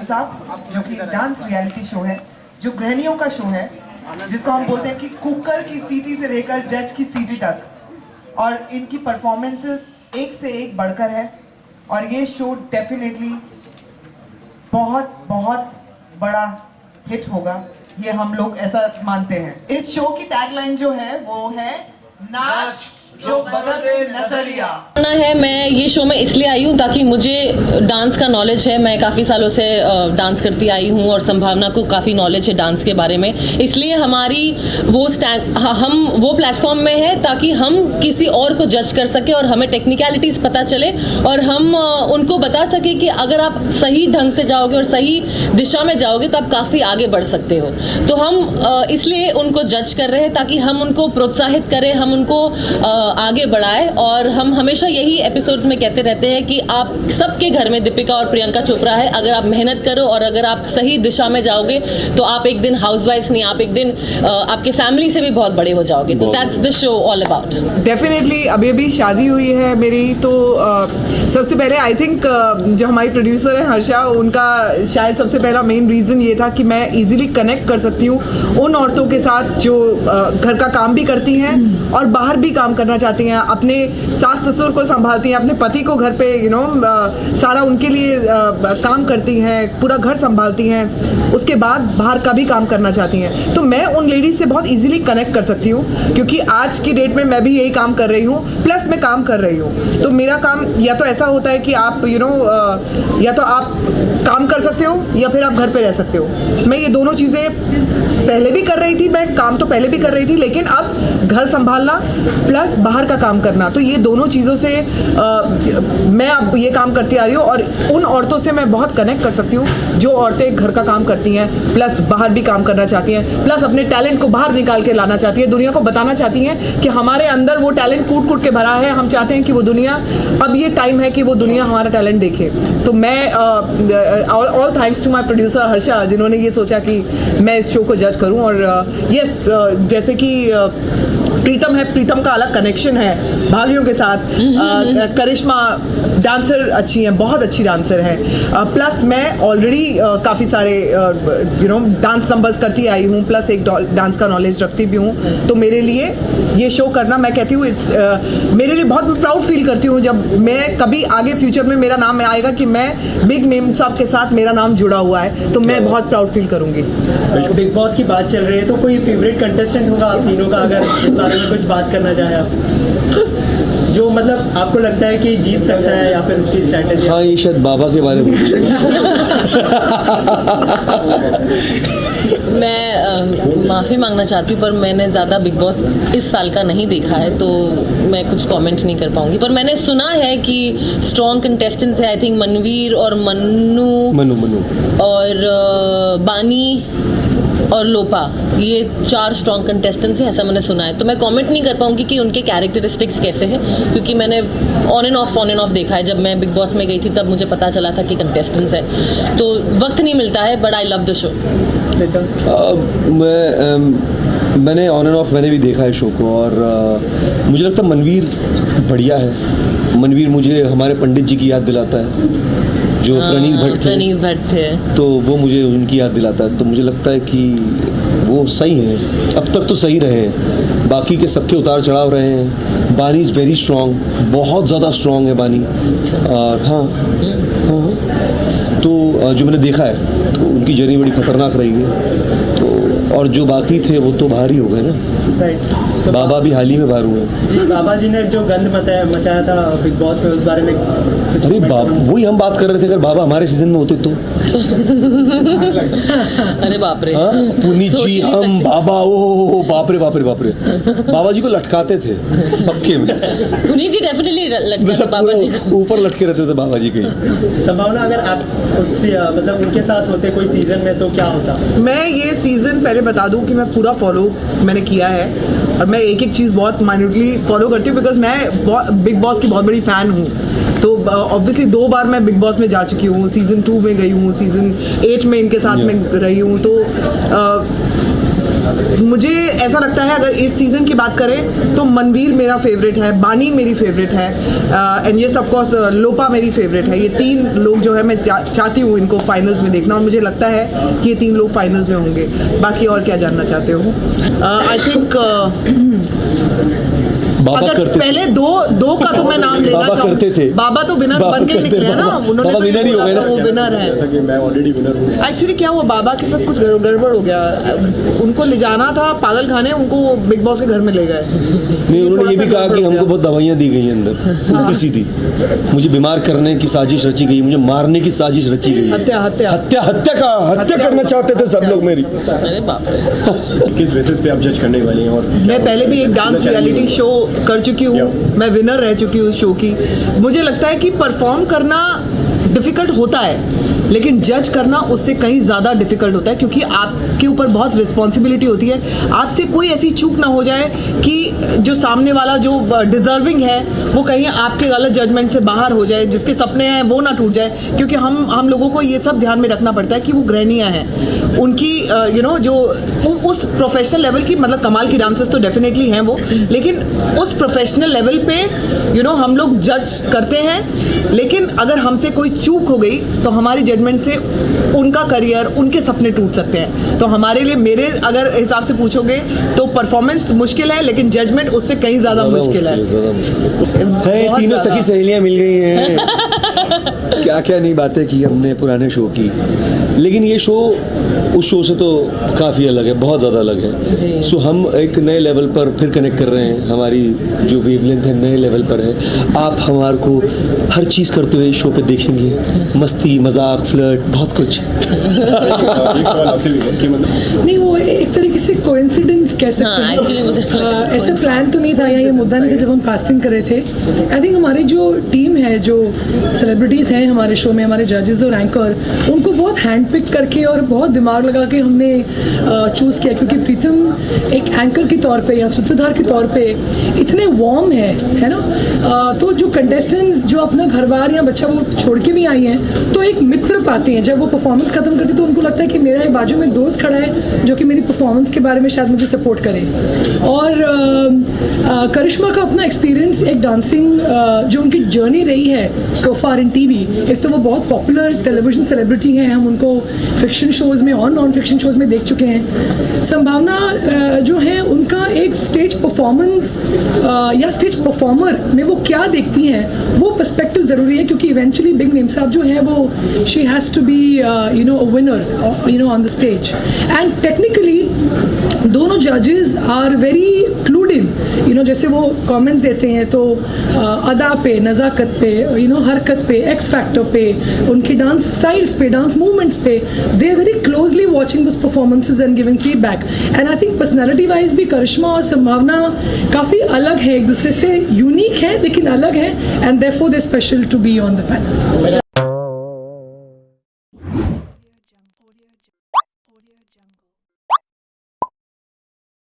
साहब, जो कि डांस रियलिटी शो है, जो गृहिणियों का शो है, जिसको हम बोलते हैं कि कुकर की सीटी से लेकर जज की सीटी तक, और इनकी परफॉर्मेंसेस एक से एक बढ़कर है। और ये शो डेफिनेटली बहुत बहुत बड़ा हिट होगा, ये हम लोग ऐसा मानते हैं। इस शो की टैगलाइन जो है वो है नाच जो बदल दे नजरिया। है मैं ये शो में इसलिए आई हूँ ताकि मुझे डांस का नॉलेज है। मैं काफ़ी सालों से डांस करती आई हूँ और संभावना को काफ़ी नॉलेज है डांस के बारे में। इसलिए हमारी हम वो प्लेटफॉर्म में है ताकि हम किसी और को जज कर सके और हमें टेक्निकलिटीज़ पता चले और हम उनको बता सके कि अगर आप सही ढंग से जाओगे और सही दिशा में जाओगे तो आप काफ़ी आगे बढ़ सकते हो। तो हम इसलिए उनको जज कर रहे हैं ताकि हम उनको प्रोत्साहित करें, हम उनको आगे बढ़ाए। और हम हमेशा यही एपिसोड्स में कहते रहते हैं कि आप सबके घर में दीपिका और प्रियंका चोपड़ा है। अगर आप मेहनत करो और अगर आप सही दिशा में जाओगे तो आप एक दिन हाउसवाइफ्स नहीं, आप एक दिन आपके फैमिली से भी बहुत बड़े हो जाओगे। तो that's the show all about. Definitely अभी शादी हुई है मेरी, तो सबसे पहले आई थिंक जो हमारी प्रोड्यूसर है हर्षा, उनका शायद सबसे पहला मेन रीज़न ये था कि मैं इजीली कनेक्ट कर सकती हूँ उन औरतों के साथ जो घर का काम भी करती हैं और बाहर भी काम करना चाहती हैं, अपने सास ससुर को संभालती हैं, अपने पति को घर पे सारा उनके लिए काम करती हैं, पूरा घर संभालती हैं, उसके बाद बाहर का भी काम करना चाहती हैं। तो मैं उन लेडीज से बहुत इजीली कनेक्ट कर सकती हूँ क्योंकि आज की डेट में मैं भी यही काम कर रही हूँ, प्लस मैं काम कर रही हूँ। तो मेरा काम या तो ऐसा होता है कि आप या तो आप काम कर सकते हो या फिर आप घर पे रह सकते हो। मैं ये दोनों चीज़ें पहले भी कर रही थी, मैं काम तो पहले भी कर रही थी, लेकिन अब घर संभालना प्लस बाहर का काम करना, तो ये दोनों चीज़ों से मैं अब ये काम करती आ रही हूँ। और उन औरतों से मैं बहुत कनेक्ट कर सकती हूँ जो औरतें घर का काम करती हैं प्लस बाहर भी काम करना चाहती हैं, प्लस अपने टैलेंट को बाहर निकाल के लाना चाहती है, दुनिया को बताना चाहती हैं कि हमारे अंदर वो टैलेंट कूट कूट के भरा है। हम चाहते हैं कि वो दुनिया, अब ये टाइम है कि वो दुनिया हमारा टैलेंट देखे। तो मैं all thanks to my producer Harsha, जिन्होंने ये सोचा कि मैं इस शो को जज करूं। और यस, जैसे कि प्रीतम है, प्रीतम का अलग कनेक्शन है भाभियों के साथ। करिश्मा डांसर अच्छी हैं, बहुत अच्छी डांसर हैं, प्लस मैं ऑलरेडी काफ़ी सारे डांस नंबर्स करती आई हूँ, प्लस एक डांस का नॉलेज रखती भी हूँ। तो मेरे लिए ये शो करना, मैं कहती हूँ मेरे लिए बहुत प्राउड फील करती हूँ जब मैं कभी आगे फ्यूचर में मेरा नाम आएगा कि मैं बिग नेम साहब के साथ मेरा नाम जुड़ा हुआ है, तो मैं बहुत प्राउड फील करूँगी। बिग बॉस की बात चल रही है तो कोई फेवरेट कंटेस्टेंट होगा आप तीनों का, अगर इस बारे में कुछ बात करना चाहें आप, जो मतलब आपको लगता है कि जीत सकता है या फिर उसकी स्ट्रैटेजी? हाँ, ये शायद बाबा के बारे में मैं माफ़ी मांगना चाहती हूँ पर मैंने ज़्यादा बिग बॉस इस साल का नहीं देखा है तो मैं कुछ कमेंट नहीं कर पाऊँगी। पर मैंने सुना है कि स्ट्रॉन्ग कंटेस्टेंट्स है, आई थिंक मनवीर और मन्नू और बानी और लोपा, ये 4 स्ट्रॉन्ग कंटेस्टेंट्स हैं, ऐसा मैंने सुना है। तो मैं कमेंट नहीं कर पाऊंगी कि उनके कैरेक्टरिस्टिक्स कैसे हैं क्योंकि मैंने ऑन एंड ऑफ देखा है। जब मैं बिग बॉस में गई थी तब मुझे पता चला था कि कंटेस्टेंट्स हैं, तो वक्त नहीं मिलता है, but I love the show. मैंने ऑन एंड ऑफ मैंने भी देखा है शो को और मुझे लगता है मनवीर बढ़िया है। मनवीर मुझे हमारे पंडित जी की याद दिलाता है जो प्रणीत भट्ट थे, तो वो मुझे उनकी याद दिलाता है। तो मुझे लगता है कि वो सही हैं, अब तक तो सही रहे हैं, बाकी के सबके उतार चढ़ाव रहे हैं। बानी इज़ वेरी स्ट्रॉन्ग, बहुत ज़्यादा स्ट्रॉन्ग है बानी। और हाँ, तो जो मैंने देखा है तो उनकी जर्नी बड़ी ख़तरनाक रही है। तो और जो बाकी थे वो तो बाहर ही हो गए ना। तो बाबा भी हाल ही में बाहर हुए जी। बाबा जी ने जो गंद मचाया था बिग बॉस में, उस बारे में अरे वही हम बात कर रहे थे, अगर बाबा हमारे सीजन में होते तो अरे बाप रे, पुनीत जी, हम बाबा, ओ बाप रे बाप रे बाप रे, बाबा जी को लटकाते थे पक्के में। पुनीत जी डेफिनेटली लटकाते बाबा जी को, ऊपर लटके रहते थे बाबा जी के। संभावना अगर आप मतलब उनके साथ होते कोई सीजन में तो क्या होता? मैं ये सीजन पहले बता दूं कि मैं पूरा फॉलो मैंने किया है और मैं एक चीज़ बहुत माइन्यूटली फॉलो करती हूँ बिकॉज मैं बिग बॉस की बहुत बड़ी फ़ैन हूँ। तो ऑब्वियसली 2 बार मैं बिग बॉस में जा चुकी हूँ, सीज़न 2 में गई हूँ, सीज़न 8 में इनके साथ में रही हूँ। तो मुझे ऐसा लगता है अगर इस सीज़न की बात करें तो मनवीर मेरा फेवरेट है, बानी मेरी फेवरेट है, एंड येस ऑफ कोर्स लोपा मेरी फेवरेट है। ये 3 लोग जो है मैं चाहती हूँ इनको फाइनल्स में देखना, और मुझे लगता है कि ये 3 लोग फाइनल्स में होंगे। बाकी और क्या जानना चाहते हो? आई थिंक बाबा अगर करते पहले दो का तो मैं नाम लेना बाबा चाहूँ। करते थे, बाबा तो विनर बाबा बन के करते निकले हैं ना, बाबा। उन्होंने बाबा तो ये winner ही हो बोला गए था ना। वो विनर है। जैसा कि मैं ऑलरेडी विनर हूँ। एक्चुअली क्या हुआ, बाबा के साथ कुछ गड़बड़ हो गया, उनको ले जाना था पागल खाने, उनको बिग बॉस के घर में ले गए। नहीं, उन्होंने ये भी कहा कि हमको बहुत दवाइयाँ दी गई हैं अंदर, उल्टी सीधी। मुझे बीमार करने की साजिश रची गई, मुझे मारने की साजिश रची गई है। हत्या करना चाहते थे सब लोग मेरी। अरे बाप रे। किस बेसिस पे आप जज करने वाली हैं? और मैं पहले भी एक डांस रियलिटी शो कर चुकी हूँ, मैं विनर रह चुकी हूँ उस शो की। मुझे लगता है कि परफॉर्म करना डिफ़िकल्ट होता है, लेकिन जज करना उससे कहीं ज़्यादा डिफ़िकल्ट होता है, क्योंकि आपके ऊपर बहुत रिस्पॉन्सिबिलिटी होती है। आपसे कोई ऐसी चूक ना हो जाए कि जो सामने वाला जो डिज़र्विंग है वो कहीं आपके गलत जजमेंट से बाहर हो जाए, जिसके सपने हैं वो ना टूट जाए। क्योंकि हम लोगों को ये सब ध्यान में रखना पड़ता है कि वो गृहणियाँ हैं, उनकी जो उस प्रोफेशनल लेवल की, मतलब कमाल की डांसर्स तो डेफिनेटली हैं वो, लेकिन उस प्रोफेशनल लेवल पे हम लोग जज करते हैं। लेकिन अगर हमसे कोई चूक हो गई तो हमारी जजमेंट से उनका करियर, उनके सपने टूट सकते हैं। तो हमारे लिए, मेरे अगर हिसाब से पूछोगे तो परफॉर्मेंस मुश्किल है, लेकिन जजमेंट उससे कहीं ज़्यादा मुश्किल है। है, तीनों सखी सहेलियां मिल गई हैं। क्या क्या नहीं बातें की हमने पुराने शो की, लेकिन ये शो उस शो से तो काफ़ी अलग है, बहुत ज़्यादा अलग है। सो हम एक नए लेवल पर फिर कनेक्ट कर रहे हैं, हमारी जो वेवलेंथ है नए लेवल पर है। आप हमारे को हर चीज़ करते हुए इस शो पे देखेंगे, मस्ती, मजाक, फ्लर्ट, बहुत कुछ। नहीं, वो एक तरीके से कोइंसिडेंस कह सकते हैं। एक्चुअली मुझे ऐसा प्लान तो नहीं था या ये मुद्दा नहीं था जब हम कास्टिंग कर रहे थे। आई थिंक हमारी जो टीम है, जो सेलिब्रिटीज़ हैं हमारे शो में, हमारे जजेस और एंकर, उनको बहुत हैंड पिक करके और बहुत दिमाग लगा के हमने चूज़ किया, क्योंकि प्रीतम एक एंकर के तौर पे या सूत्रधार के तौर पे इतने वार्म है ना। तो जो कंटेस्टेंट्स जो अपना घर बार या बच्चा वो छोड़ के भी आई हैं, तो एक मित्र पाते हैं। जब वो परफॉर्मेंस खत्म करती तो उनको लगता है कि मेरा एक बाजू में दोस्त खड़ा है जो कि मेरी परफॉर्मेंस के बारे में शायद मुझे सपोर्ट करे। और करिश्मा का अपना एक्सपीरियंस, एक डांसिंग जो उनकी जर्नी रही है सो फार इन टीवी, एक तो वो बहुत पॉपुलर टेलीविजन सेलिब्रिटी हैं, हम उनको फिक्शन शोज़ में और नॉन फिक्शन शोज़ में देख चुके हैं। संभावना जो है उनका एक स्टेज परफॉर्मेंस या स्टेज परफॉर्मर में वो क्या देखती हैं, वो पर्सपेक्टिव ज़रूरी है, क्योंकि इवेंचुअली बिग नेम साहब जो है वो she has to be a winner on the stage, and technically दोनों जजेस आर वेरी क्लूड इन, जैसे वो कमेंट्स देते हैं तो अदा पे, नज़ाकत पे, हरकत पे, एक्स फैक्टर पे, उनकी डांस स्टाइल्स पे, डांस मूवमेंट्स पे, they are very closely watching this performances and giving feedback. And I think personality wise भी करिश्मा और संभावना काफ़ी अलग है, एक दूसरे से यूनिक है लेकिन अलग है, and therefore they special to be on the panel.